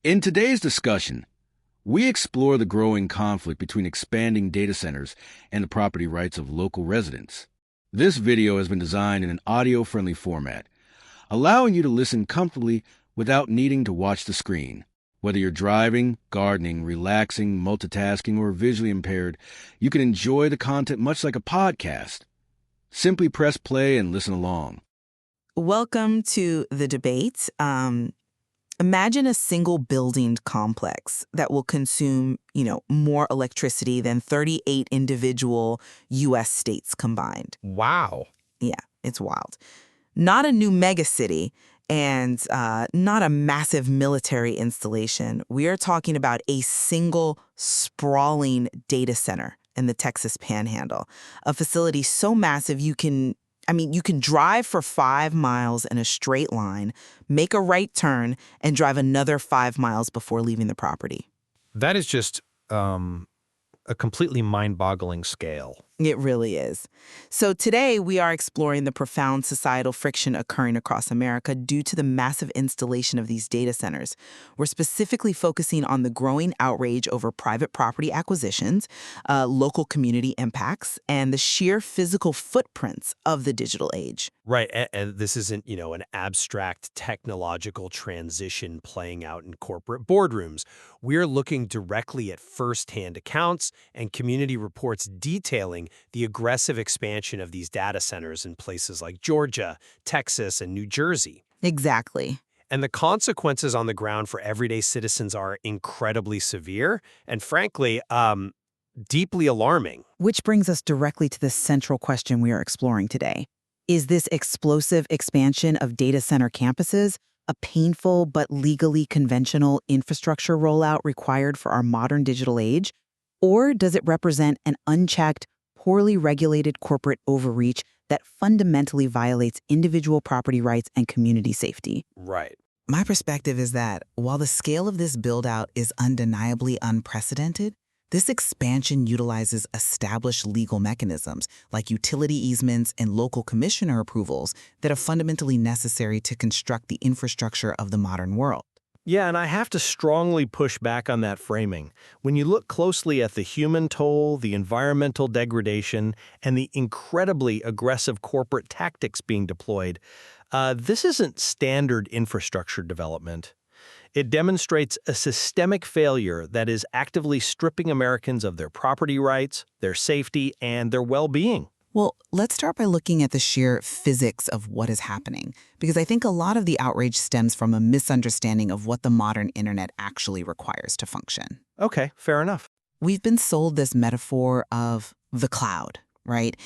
In today's discussion, we explore the growing conflict between expanding data centers and the property rights of local residents. This video has been designed in an audio-friendly format, allowing you to listen comfortably without needing to watch the screen. Whether you're driving, gardening, relaxing, multitasking, or visually impaired, you can enjoy the content much like a podcast. Simply press play and listen along. Welcome to the debate. Imagine a single building complex that will consume, more electricity than 38 individual U.S. states combined. Wow. Yeah, it's wild. Not a new megacity and not a massive military installation. We are talking about a single sprawling data center in the Texas Panhandle, a facility so massive you can drive for 5 miles in a straight line, make a right turn, and drive another 5 miles before leaving the property. That is just a completely mind-boggling scale. It really is. So today we are exploring the profound societal friction occurring across America due to the massive installation of these data centers. We're specifically focusing on the growing outrage over private property acquisitions, local community impacts, and the sheer physical footprints of the digital age. Right, and this isn't, an abstract technological transition playing out in corporate boardrooms. We're looking directly at first-hand accounts and community reports detailing the aggressive expansion of these data centers in places like Georgia, Texas, and New Jersey. Exactly. And the consequences on the ground for everyday citizens are incredibly severe and, frankly, deeply alarming. Which brings us directly to the central question we are exploring today. Is this explosive expansion of data center campuses a painful but legally conventional infrastructure rollout required for our modern digital age? Or does it represent an unchecked, poorly regulated corporate overreach that fundamentally violates individual property rights and community safety? Right. My perspective is that while the scale of this build-out is undeniably unprecedented, this expansion utilizes established legal mechanisms like utility easements and local commissioner approvals that are fundamentally necessary to construct the infrastructure of the modern world. Yeah, and I have to strongly push back on that framing. When you look closely at the human toll, the environmental degradation, and the incredibly aggressive corporate tactics being deployed, this isn't standard infrastructure development. It demonstrates a systemic failure that is actively stripping Americans of their property rights, their safety, and their well-being. Well, let's start by looking at the sheer physics of what is happening, because I think a lot of the outrage stems from a misunderstanding of what the modern internet actually requires to function. Okay, fair enough. We've been sold this metaphor of the cloud, right?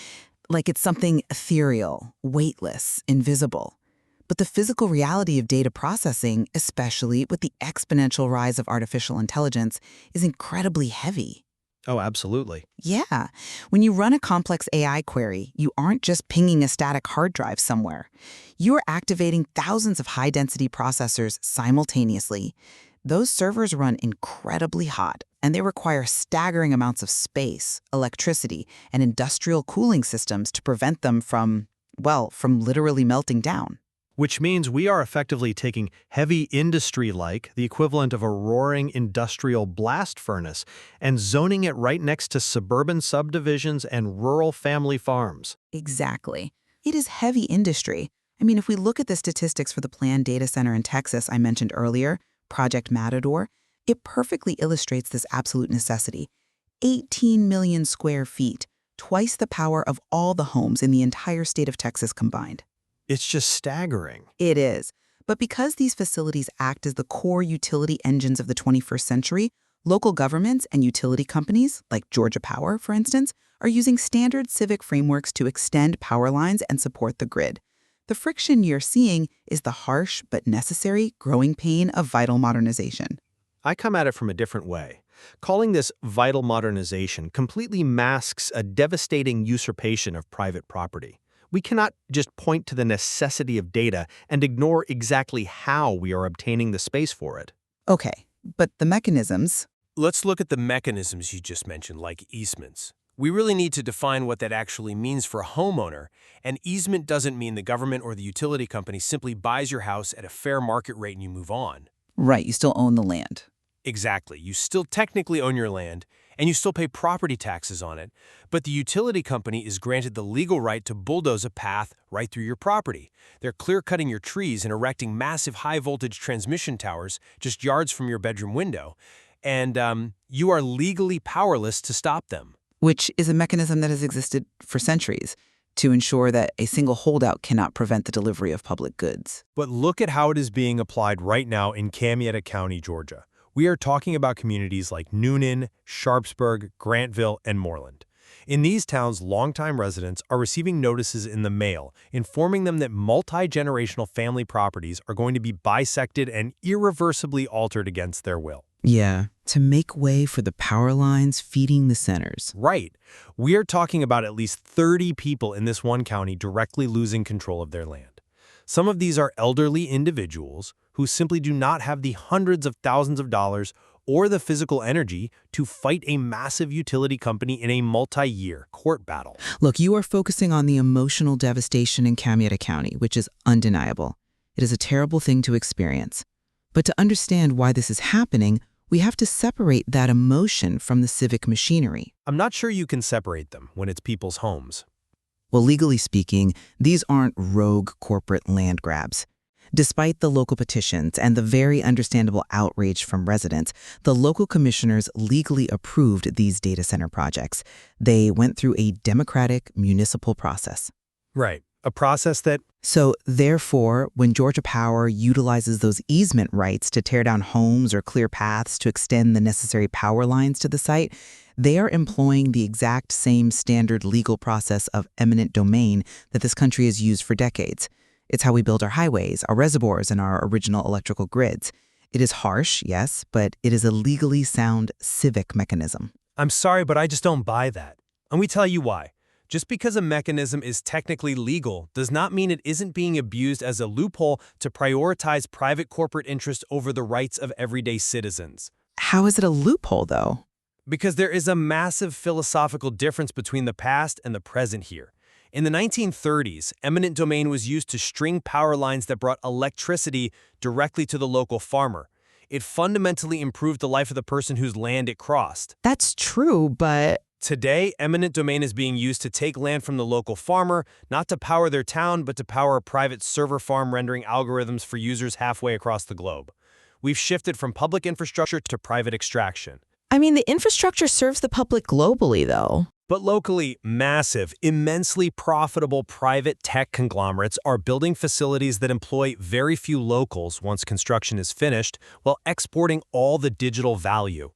Like it's something ethereal, weightless, invisible. But the physical reality of data processing, especially with the exponential rise of artificial intelligence, is incredibly heavy. Oh, absolutely. Yeah. When you run a complex AI query, you aren't just pinging a static hard drive somewhere. You are activating thousands of high-density processors simultaneously. Those servers run incredibly hot, and they require staggering amounts of space, electricity, and industrial cooling systems to prevent them from literally melting down. Which means we are effectively taking heavy industry-like, the equivalent of a roaring industrial blast furnace, and zoning it right next to suburban subdivisions and rural family farms. Exactly. It is heavy industry. If we look at the statistics for the planned data center in Texas I mentioned earlier, Project Matador, it perfectly illustrates this absolute necessity. 18 million square feet, twice the power of all the homes in the entire state of Texas combined. It's just staggering. It is. But because these facilities act as the core utility engines of the 21st century, local governments and utility companies, like Georgia Power, for instance, are using standard civic frameworks to extend power lines and support the grid. The friction you're seeing is the harsh but necessary growing pain of vital modernization. I come at it from a different way. Calling this vital modernization completely masks a devastating usurpation of private property. We cannot just point to the necessity of data and ignore exactly how we are obtaining the space for it. Okay, but the mechanisms... Let's look at the mechanisms you just mentioned, like easements. We really need to define what that actually means for a homeowner. An easement doesn't mean the government or the utility company simply buys your house at a fair market rate and you move on. Right, you still own the land. Exactly. You still technically own your land, and you still pay property taxes on it, but the utility company is granted the legal right to bulldoze a path right through your property. They're clear-cutting your trees and erecting massive high-voltage transmission towers just yards from your bedroom window, and you are legally powerless to stop them. Which is a mechanism that has existed for centuries to ensure that a single holdout cannot prevent the delivery of public goods. But look at how it is being applied right now in Camietta County, Georgia. We are talking about communities like Noonan, Sharpsburg, Grantville, and Moreland. In these towns, longtime residents are receiving notices in the mail informing them that multi-generational family properties are going to be bisected and irreversibly altered against their will. Yeah, to make way for the power lines feeding the centers. Right. We are talking about at least 30 people in this one county directly losing control of their land. Some of these are elderly individuals who simply do not have the hundreds of thousands of dollars or the physical energy to fight a massive utility company in a multi-year court battle. Look, you are focusing on the emotional devastation in Camietta County, which is undeniable. It is a terrible thing to experience. But to understand why this is happening, we have to separate that emotion from the civic machinery. I'm not sure you can separate them when it's people's homes. Well, legally speaking, these aren't rogue corporate land grabs. Despite the local petitions and the very understandable outrage from residents, the local commissioners legally approved these data center projects. They went through a democratic municipal process. Right. A process that... So, therefore, when Georgia Power utilizes those easement rights to tear down homes or clear paths to extend the necessary power lines to the site, they are employing the exact same standard legal process of eminent domain that this country has used for decades. It's how we build our highways, our reservoirs, and our original electrical grids. It is harsh, yes, but it is a legally sound civic mechanism. I'm sorry, but I just don't buy that. And we tell you why. Just because a mechanism is technically legal does not mean it isn't being abused as a loophole to prioritize private corporate interest over the rights of everyday citizens. How is it a loophole, though? Because there is a massive philosophical difference between the past and the present here. In the 1930s, eminent domain was used to string power lines that brought electricity directly to the local farmer. It fundamentally improved the life of the person whose land it crossed. That's true, but... Today, eminent domain is being used to take land from the local farmer, not to power their town, but to power a private server farm rendering algorithms for users halfway across the globe. We've shifted from public infrastructure to private extraction. I mean, the infrastructure serves the public globally, though. But locally, massive, immensely profitable private tech conglomerates are building facilities that employ very few locals once construction is finished, while exporting all the digital value.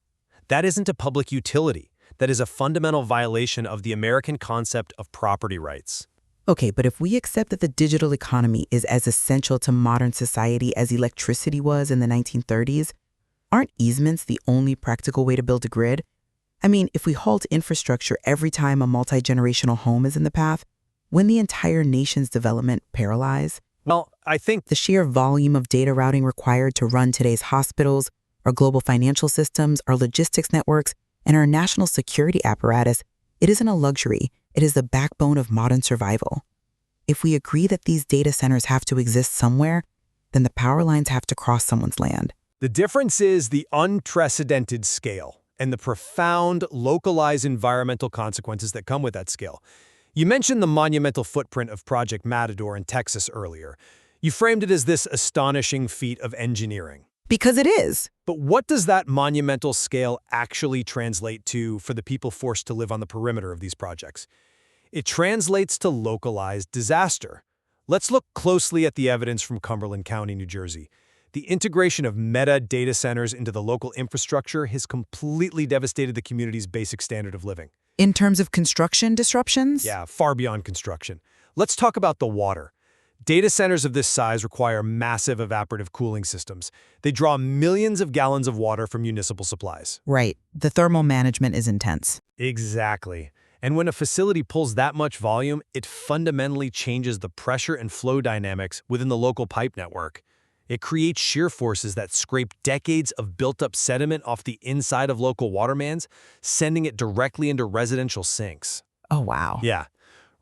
That isn't a public utility. That is a fundamental violation of the American concept of property rights. Okay, but if we accept that the digital economy is as essential to modern society as electricity was in the 1930s, aren't easements the only practical way to build a grid? I mean, if we halt infrastructure every time a multi-generational home is in the path, wouldn't the entire nation's development paralyze? Well, I think The sheer volume of data routing required to run today's hospitals, our global financial systems, our logistics networks, and our national security apparatus, it isn't a luxury. It is the backbone of modern survival. If we agree that these data centers have to exist somewhere, then the power lines have to cross someone's land. the difference is the unprecedented scale and the profound, localized environmental consequences that come with that scale. You mentioned the monumental footprint of Project Matador in Texas earlier. You framed it as this astonishing feat of engineering. Because it is. But what does that monumental scale actually translate to for the people forced to live on the perimeter of these projects? It translates to localized disaster. Let's look closely at the evidence from Cumberland County, New Jersey. The integration of meta data centers into the local infrastructure has completely devastated the community's basic standard of living. In terms of construction disruptions? Yeah, far beyond construction. Let's talk about the water. Data centers of this size require massive evaporative cooling systems. They draw millions of gallons of water from municipal supplies. Right. The thermal management is intense. Exactly. And when a facility pulls that much volume, it fundamentally changes the pressure and flow dynamics within the local pipe network. It creates shear forces that scrape decades of built-up sediment off the inside of local water mains, sending it directly into residential sinks. Oh, wow. Yeah.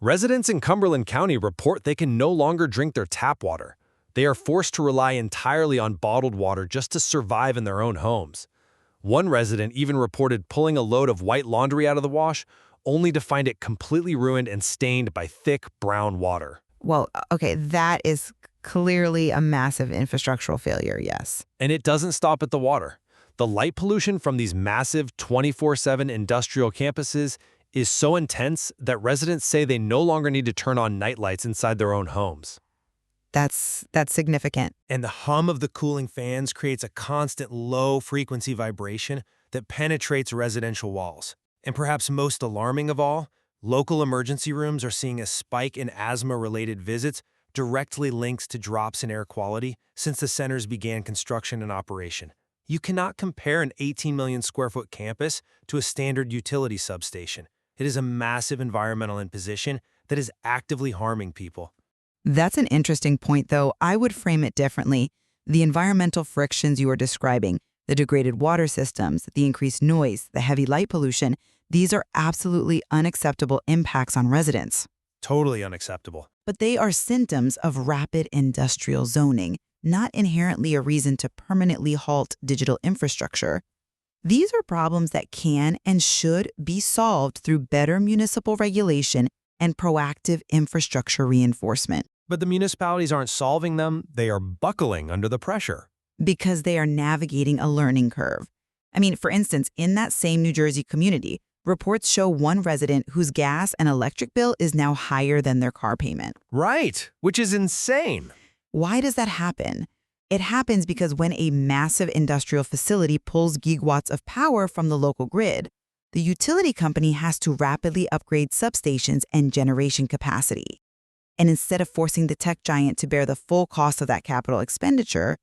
Residents in Cumberland County report they can no longer drink their tap water. They are forced to rely entirely on bottled water just to survive in their own homes. One resident even reported pulling a load of white laundry out of the wash, only to find it completely ruined and stained by thick brown water. Well, okay, that is clearly a massive infrastructural failure, yes. And it doesn't stop at the water. The light pollution from these massive 24/7 industrial campuses is so intense that residents say they no longer need to turn on nightlights inside their own homes. That's significant. And the hum of the cooling fans creates a constant low-frequency vibration that penetrates residential walls. And perhaps most alarming of all, local emergency rooms are seeing a spike in asthma-related visits directly linked to drops in air quality since the centers began construction and operation. You cannot compare an 18 million square foot campus to a standard utility substation. It is a massive environmental imposition that is actively harming people. That's an interesting point, though. I would frame it differently. The environmental frictions you are describing, the degraded water systems, the increased noise, the heavy light pollution, these are absolutely unacceptable impacts on residents. Totally unacceptable. But they are symptoms of rapid industrial zoning, not inherently a reason to permanently halt digital infrastructure. These are problems that can and should be solved through better municipal regulation and proactive infrastructure reinforcement. But the municipalities aren't solving them, they are buckling under the pressure. Because they are navigating a learning curve. I mean, for instance, in that same New Jersey community, reports show one resident whose gas and electric bill is now higher than their car payment. Right, which is insane. Why does that happen? It happens because when a massive industrial facility pulls gigawatts of power from the local grid, the utility company has to rapidly upgrade substations and generation capacity. And instead of forcing the tech giant to bear the full cost of that capital expenditure,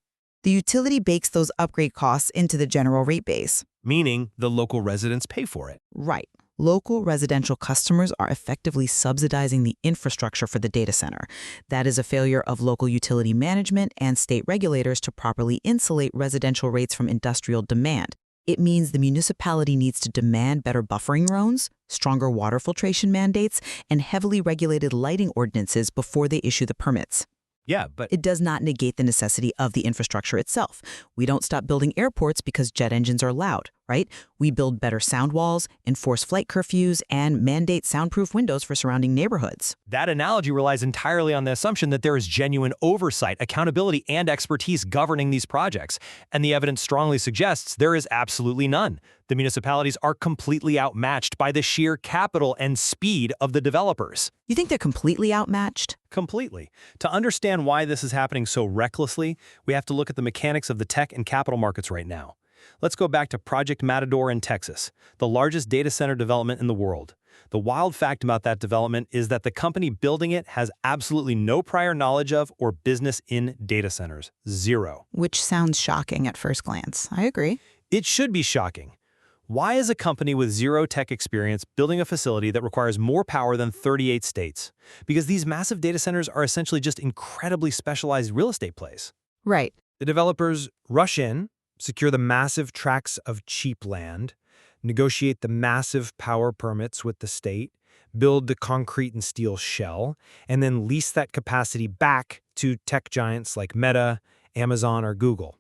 the utility bakes those upgrade costs into the general rate base. Meaning the local residents pay for it. Right. Local residential customers are effectively subsidizing the infrastructure for the data center. That is a failure of local utility management and state regulators to properly insulate residential rates from industrial demand. It means the municipality needs to demand better buffering zones, stronger water filtration mandates, and heavily regulated lighting ordinances before they issue the permits. Yeah, but It does not negate the necessity of the infrastructure itself. We don't stop building airports because jet engines are loud, right? We build better sound walls, enforce flight curfews, and mandate soundproof windows for surrounding neighborhoods. That analogy relies entirely on the assumption that there is genuine oversight, accountability, and expertise governing these projects. And the evidence strongly suggests there is absolutely none. The municipalities are completely outmatched by the sheer capital and speed of the developers. You think they're completely outmatched? Completely. To understand why this is happening so recklessly, we have to look at the mechanics of the tech and capital markets right now. Let's go back to Project Matador in Texas, the largest data center development in the world. The wild fact about that development is that the company building it has absolutely no prior knowledge of or business in data centers. Zero. Which sounds shocking at first glance. I agree. It should be shocking. Why is a company with zero tech experience building a facility that requires more power than 38 states? Because these massive data centers are essentially just incredibly specialized real estate plays. Right. The developers rush in, secure the massive tracts of cheap land, negotiate the massive power permits with the state, build the concrete and steel shell, and then lease that capacity back to tech giants like Meta, Amazon, or Google.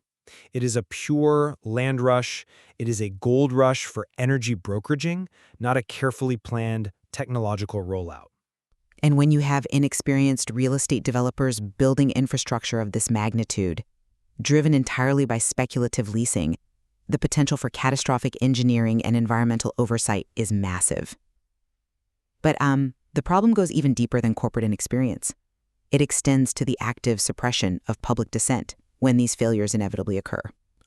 It is a pure land rush. It is a gold rush for energy brokeraging, not a carefully planned technological rollout. And when you have inexperienced real estate developers building infrastructure of this magnitude, driven entirely by speculative leasing, the potential for catastrophic engineering and environmental oversight is massive. But the problem goes even deeper than corporate inexperience. It extends to the active suppression of public dissent when these failures inevitably occur.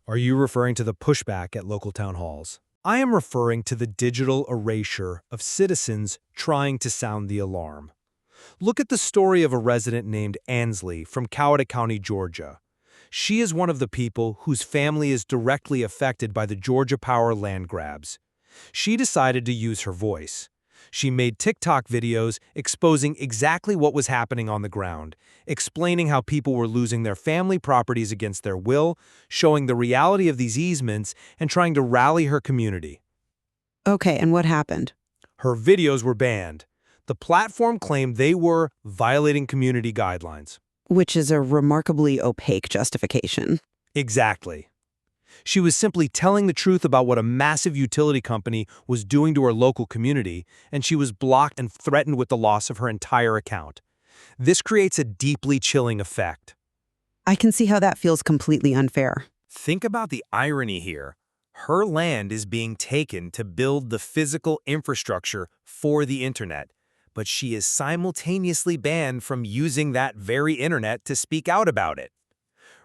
Are you referring to the pushback at local town halls? I am referring to the digital erasure of citizens trying to sound the alarm. Look at the story of a resident named Ansley from Coweta County, Georgia. She is one of the people whose family is directly affected by the Georgia Power land grabs. She decided to use her voice. She made TikTok videos exposing exactly what was happening on the ground, explaining how people were losing their family properties against their will, showing the reality of these easements, and trying to rally her community. Okay, and what happened? Her videos were banned. The platform claimed they were violating community guidelines. Which is a remarkably opaque justification. Exactly. She was simply telling the truth about what a massive utility company was doing to her local community, and she was blocked and threatened with the loss of her entire account. This creates a deeply chilling effect. I can see how that feels completely unfair. Think about the irony here. Her land is being taken to build the physical infrastructure for the internet, but she is simultaneously banned from using that very internet to speak out about it.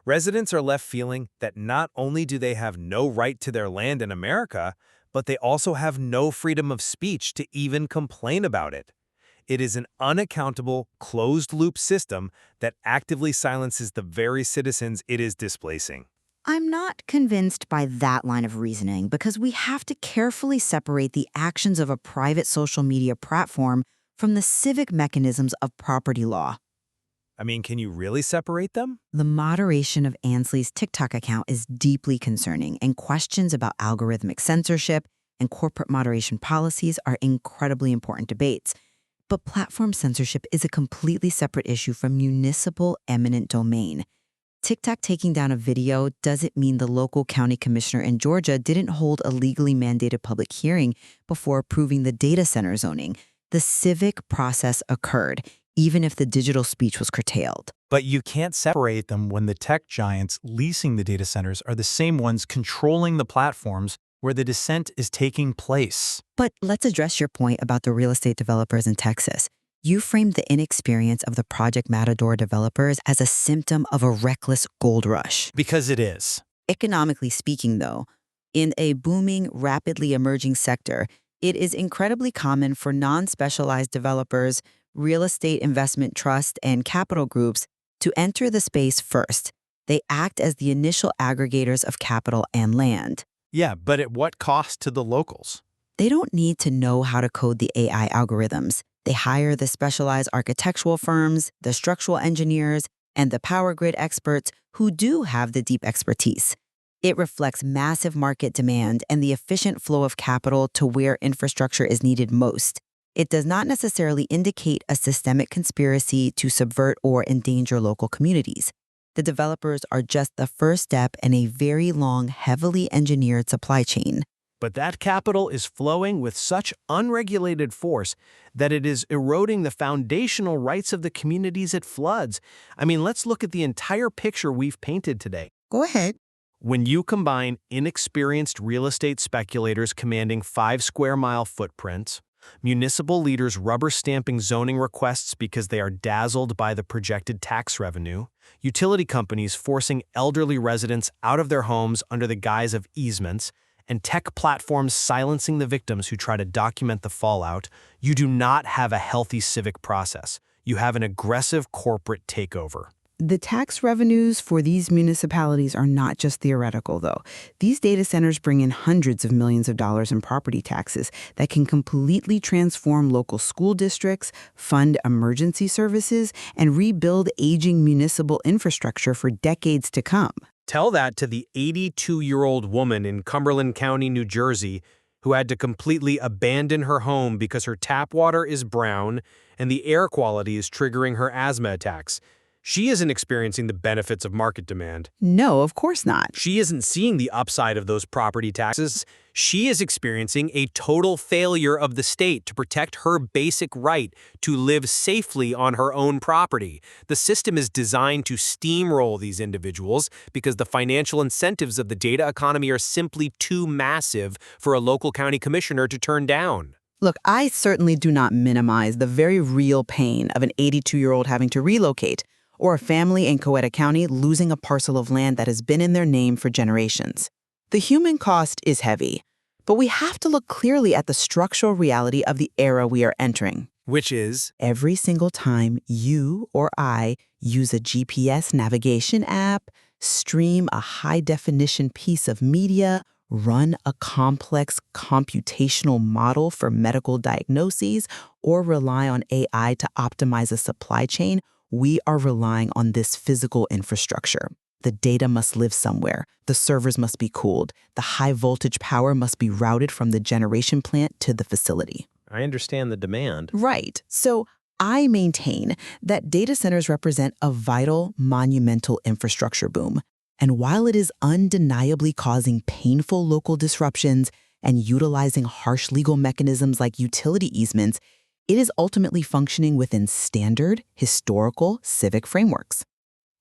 Residents are left feeling that not only do they have no right to their land in America, but they also have no freedom of speech to even complain about it. It is an unaccountable, closed-loop system that actively silences the very citizens it is displacing. I'm not convinced by that line of reasoning because we have to carefully separate the actions of a private social media platform from the civic mechanisms of property law. I mean, can you really separate them? The moderation of Ansley's TikTok account is deeply concerning, and questions about algorithmic censorship and corporate moderation policies are incredibly important debates. But platform censorship is a completely separate issue from municipal eminent domain. TikTok taking down a video doesn't mean the local county commissioner in Georgia didn't hold a legally mandated public hearing before approving the data center zoning. The civic process occurred, even if the digital speech was curtailed. But you can't separate them when the tech giants leasing the data centers are the same ones controlling the platforms where the dissent is taking place. But let's address your point about the real estate developers in Texas. You framed the inexperience of the Project Matador developers as a symptom of a reckless gold rush. Because it is. Economically speaking, though, in a booming, rapidly emerging sector, it is incredibly common for non-specialized developers, real estate investment trusts, and capital groups to enter the space first. They act as the initial aggregators of capital and land. Yeah, but at what cost to the locals? They don't need to know how to code the AI algorithms. They hire the specialized architectural firms, the structural engineers, and the power grid experts who do have the deep expertise. It reflects massive market demand and the efficient flow of capital to where infrastructure is needed most. It does not necessarily indicate a systemic conspiracy to subvert or endanger local communities. The developers are just the first step in a very long, heavily engineered supply chain. But that capital is flowing with such unregulated force that it is eroding the foundational rights of the communities it floods. I mean, let's look at the entire picture we've painted today. Go ahead. When you combine inexperienced real estate speculators commanding 5-square-mile footprints, municipal leaders rubber-stamping zoning requests because they are dazzled by the projected tax revenue, utility companies forcing elderly residents out of their homes under the guise of easements, and tech platforms silencing the victims who try to document the fallout, you do not have a healthy civic process. You have an aggressive corporate takeover. The tax revenues for these municipalities are not just theoretical, though. These data centers bring in hundreds of millions of dollars in property taxes that can completely transform local school districts, fund emergency services, and rebuild aging municipal infrastructure for decades to come. Tell that to the 82-year-old woman in Cumberland County, New Jersey, who had to completely abandon her home because her tap water is brown and the air quality is triggering her asthma attacks. She isn't experiencing the benefits of market demand. No, of course not. She isn't seeing the upside of those property taxes. She is experiencing a total failure of the state to protect her basic right to live safely on her own property. The system is designed to steamroll these individuals because the financial incentives of the data economy are simply too massive for a local county commissioner to turn down. Look, I certainly do not minimize the very real pain of an 82-year-old having to relocate, or a family in Coweta County losing a parcel of land that has been in their name for generations. The human cost is heavy, but we have to look clearly at the structural reality of the era we are entering. Which is? Every single time you or I use a GPS navigation app, stream a high-definition piece of media, run a complex computational model for medical diagnoses, or rely on AI to optimize a supply chain, we are relying on this physical infrastructure. The data must live somewhere. The servers must be cooled. The high voltage power must be routed from the generation plant to the facility. I understand the demand. Right. So I maintain that data centers represent a vital, monumental infrastructure boom. And while it is undeniably causing painful local disruptions and utilizing harsh legal mechanisms like utility easements, it is ultimately functioning within standard, historical, civic frameworks.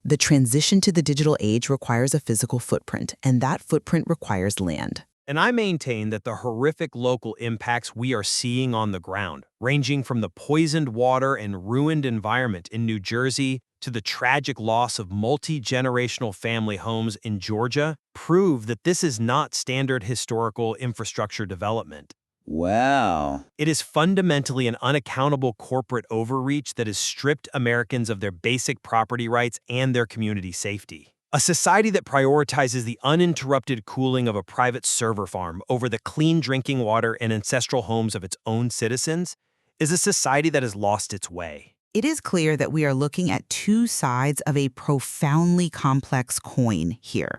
The transition to the digital age requires a physical footprint, and that footprint requires land. And I maintain that the horrific local impacts we are seeing on the ground, ranging from the poisoned water and ruined environment in New Jersey to the tragic loss of multi-generational family homes in Georgia, prove that this is not standard historical infrastructure development. Wow. It is fundamentally an unaccountable corporate overreach that has stripped Americans of their basic property rights and their community safety. A society that prioritizes the uninterrupted cooling of a private server farm over the clean drinking water and ancestral homes of its own citizens is a society that has lost its way. It is clear that we are looking at two sides of a profoundly complex coin here.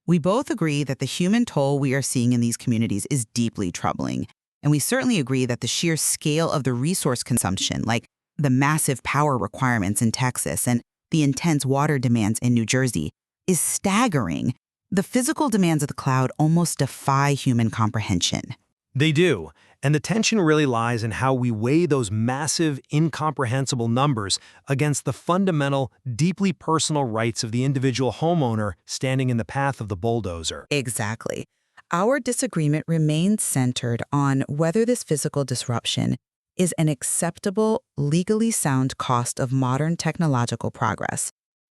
We both agree that the human toll we are seeing in these communities is deeply troubling, and we certainly agree that the sheer scale of the resource consumption, like the massive power requirements in Texas and the intense water demands in New Jersey, is staggering. The physical demands of the cloud almost defy human comprehension. They do, and the tension really lies in how we weigh those massive, incomprehensible numbers against the fundamental, deeply personal rights of the individual homeowner standing in the path of the bulldozer. Exactly. Our disagreement remains centered on whether this physical disruption is an acceptable, legally sound cost of modern technological progress,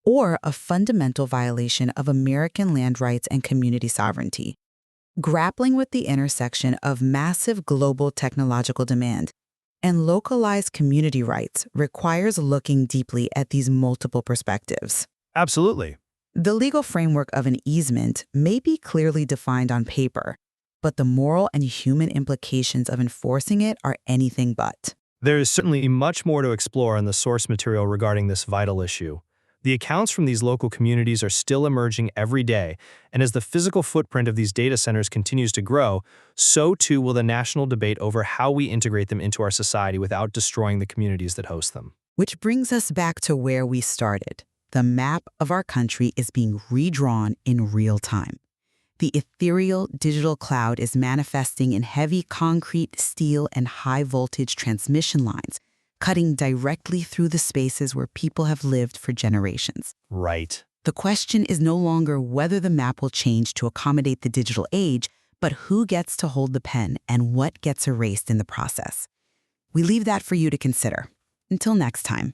or a fundamental violation of American land rights and community sovereignty. Grappling with the intersection of massive global technological demand and localized community rights requires looking deeply at these multiple perspectives. Absolutely. The legal framework of an easement may be clearly defined on paper, but the moral and human implications of enforcing it are anything but. There is certainly much more to explore in the source material regarding this vital issue. The accounts from these local communities are still emerging every day, and as the physical footprint of these data centers continues to grow, so too will the national debate over how we integrate them into our society without destroying the communities that host them. Which brings us back to where we started. The map of our country is being redrawn in real time. The ethereal digital cloud is manifesting in heavy concrete, steel, and high-voltage transmission lines, cutting directly through the spaces where people have lived for generations. Right. The question is no longer whether the map will change to accommodate the digital age, but who gets to hold the pen and what gets erased in the process. We leave that for you to consider. Until next time.